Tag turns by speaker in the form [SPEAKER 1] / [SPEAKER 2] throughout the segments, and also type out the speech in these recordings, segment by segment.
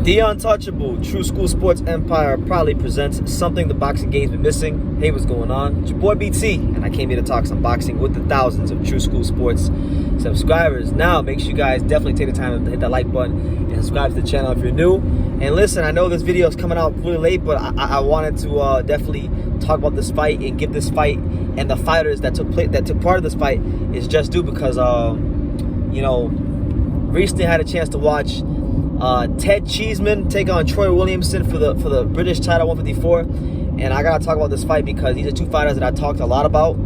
[SPEAKER 1] The Untouchable True School Sports Empire proudly presents something the boxing game's been missing. Hey, what's going on? It's your boy BT, and I came here to talk some boxing with the thousands of True School Sports subscribers. Now, make sure you guys definitely take the time to hit that like button and subscribe to the channel if you're new. And listen, I know this video is coming out really late, but I wanted to definitely talk about this fight and give this fight and the fighters that took part of this fight is just due because recently I had a chance to watch Ted Cheeseman take on Troy Williamson for the British title 154, and I gotta talk about this fight because these are two fighters that I talked a lot about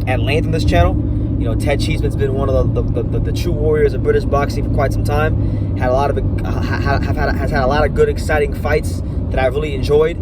[SPEAKER 1] at length on this channel. You know, Ted Cheeseman's been one of the true warriors of British boxing for quite some time. Has had a lot of good, exciting fights that I really enjoyed.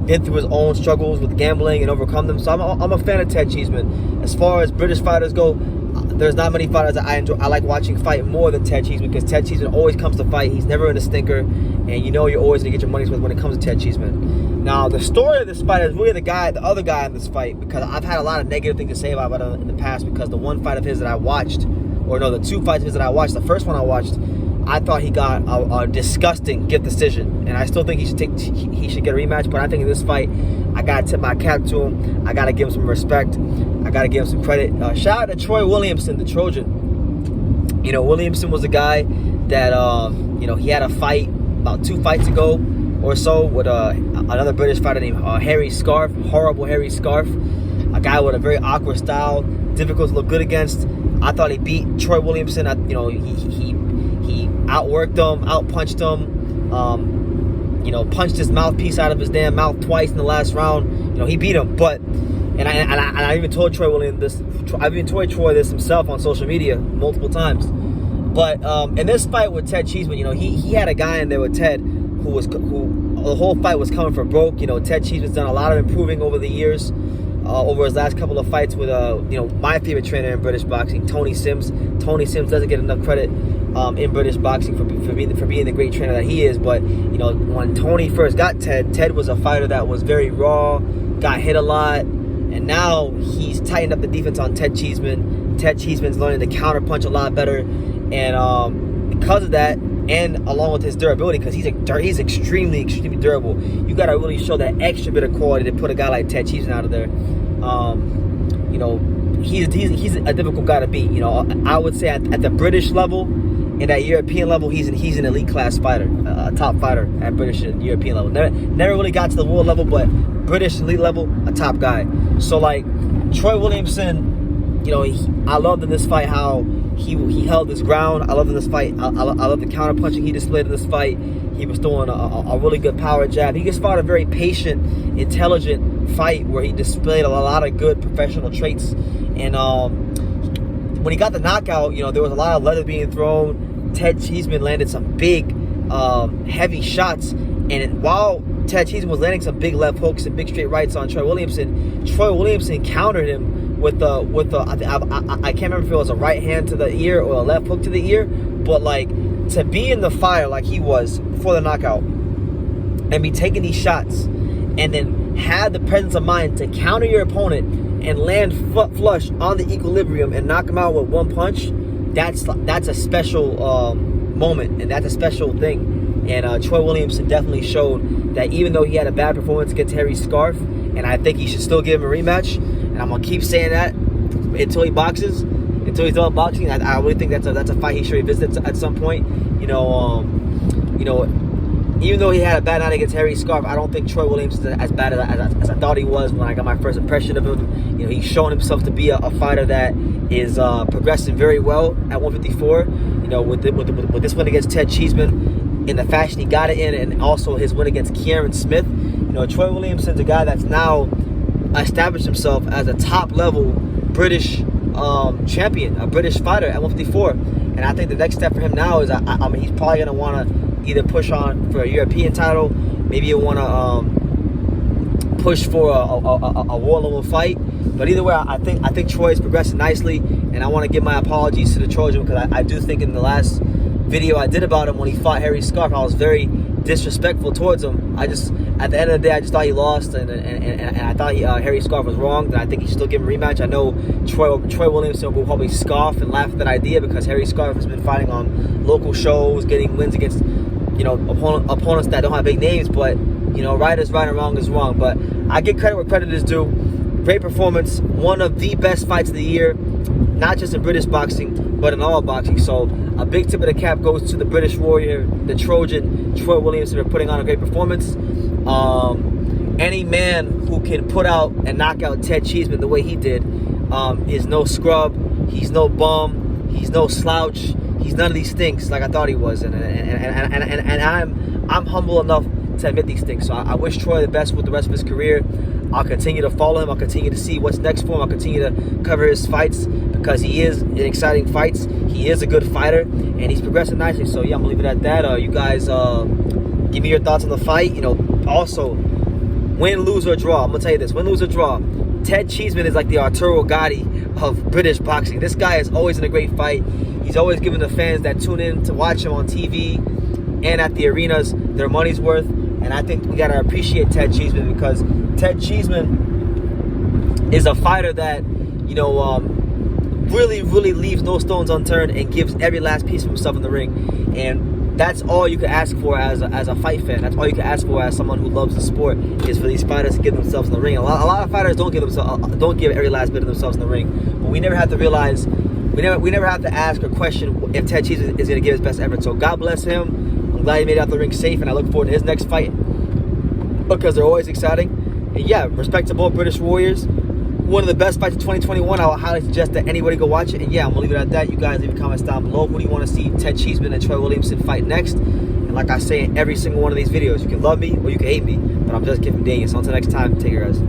[SPEAKER 1] Been through his own struggles with gambling and overcome them. So I'm a fan of Ted Cheeseman. As far as British fighters go, there's not many fighters that I enjoy. I like watching fight more than Ted Cheeseman because Ted Cheeseman always comes to fight. He's never in a stinker, and you know you're always gonna get your money's worth when it comes to Ted Cheeseman. Now, the story of this fight is really the other guy in this fight, because I've had a lot of negative things to say about him in the past because the one fight of his that I watched, the two fights of his that I watched, the first one I watched, I thought he got a disgusting gift decision, and I still think he should get a rematch. But I think in this fight, I gotta tip my cap to him. I gotta give him some respect. I gotta give him some credit. Shout out to Troy Williamson, the Trojan. You know, Williamson was a guy that he had a fight about 2 fights ago or so with another British fighter named Harry Scarff. Horrible Harry Scarff, a guy with a very awkward style, difficult to look good against. I thought he beat Troy Williamson. He outworked him, outpunched him, punched his mouthpiece out of his damn mouth twice in the last round. He beat him. But I even told Troy Williams this. I've even told Troy this himself on social media multiple times. But in this fight with Ted Cheeseman, he had a guy in there with Ted who the whole fight was coming for broke. Ted Cheeseman's done a lot of improving over the years. Over his last couple of fights with my favorite trainer in British boxing, Tony Sims. Tony Sims doesn't get enough credit in British boxing for being the great trainer that he is. But when Tony first got Ted was a fighter that was very raw, got hit a lot, and now he's tightened up the defense on Ted Cheeseman. Ted Cheeseman's learning to counter punch a lot better, and because of that, and along with his durability, because he's extremely durable, you got to really show that extra bit of quality to put a guy like Ted Cheeseman out of there. He's a difficult guy to beat. I would say at the British level and at European level, he's an elite class fighter, a top fighter at British and European level. Never really got to the world level, but British elite level, a top guy. So like Troy Williamson, I loved in this fight how he held his ground. I loved in this fight. I love the counter punching he displayed in this fight. He was throwing a really good power jab. He just fought a very patient, intelligent fight where he displayed a lot of good professional traits. And when he got the knockout, there was a lot of leather being thrown. Ted Cheeseman landed some big, heavy shots. And while Ted Cheeseman was landing some big left hooks and big straight rights on Troy Williamson countered him with I can't remember if it was a right hand to the ear or a left hook to the ear, but like to be in the fire like he was before the knockout and be taking these shots and then have the presence of mind to counter your opponent and land flush on the equilibrium and knock him out with one punch, that's a special moment, and that's a special thing. And Troy Williamson definitely showed that even though he had a bad performance against Harry Scarff, and I think he should still give him a rematch, and I'm gonna keep saying that until he boxes, until he's done boxing. I really think that's a fight he should revisit at some point. Even though he had a bad night against Harry Scarff, I don't think Troy Williamson is as bad as I thought he was when I got my first impression of him. He's shown himself to be a fighter that is progressing very well at 154. With this win against Ted Cheeseman, in the fashion he got it in, and also his win against Kieran Smith. Troy Williamson's a guy that's now established himself as a top-level British champion, a British fighter at 154. And I think the next step for him now is, he's probably going to want to either push on for a European title, maybe he'll want to push for a war-level fight. But either way, I think Troy is progressing nicely, and I want to give my apologies to the Trojan because I do think in the last video I did about him when he fought Harry Scarff, I was very disrespectful towards him. At the end of the day, I just thought he lost, and I thought Harry Scarff was wrong. And I think he should still give him a rematch. I know Troy Williamson will probably scoff and laugh at that idea because Harry Scarff has been fighting on local shows, getting wins against opponents that don't have big names, but right is right and wrong is wrong. But I give credit where credit is due. Great performance, one of the best fights of the year, not just in British boxing, but in all boxing. So a big tip of the cap goes to the British Warrior, the Trojan, Troy Williamson, for putting on a great performance. Any man who can put out and knock out Ted Cheeseman the way he did is no scrub. He's no bum. He's no slouch. He's none of these things like I thought he was. And I'm humble enough to admit these things. So I wish Troy the best with the rest of his career. I'll continue to follow him. I'll continue to see what's next for him. I'll continue to cover his fights because he is in exciting fights. He is a good fighter, and he's progressing nicely. So, yeah, I'm going to leave it at that. You guys give me your thoughts on the fight. Also, win, lose, or draw. I'm going to tell you this. Win, lose, or draw. Ted Cheeseman is like the Arturo Gatti of British boxing. This guy is always in a great fight. He's always giving the fans that tune in to watch him on TV and at the arenas their money's worth. And I think we got to appreciate Ted Cheeseman because Ted Cheeseman is a fighter that, really, really leaves no stones unturned and gives every last piece of himself in the ring. And that's all you can ask for as a fight fan. That's all you can ask for as someone who loves the sport, is for these fighters to give themselves in the ring. A lot of fighters don't give every last bit of themselves in the ring. But we never have to realize, we never have to ask or question if Ted Cheeseman is going to give his best effort. So God bless him. I'm glad he made it out the ring safe, and I look forward to his next fight because they're always exciting. And yeah, respect to both British Warriors. One of the best fights of 2021. I would highly suggest that anybody go watch it. And yeah, I'm going to leave it at that. You guys leave comments down below. Who do you want to see Ted Cheeseman and Troy Williamson fight next? And like I say in every single one of these videos, you can love me or you can hate me, but I'm just giving Daniel. So until next time, take care, guys.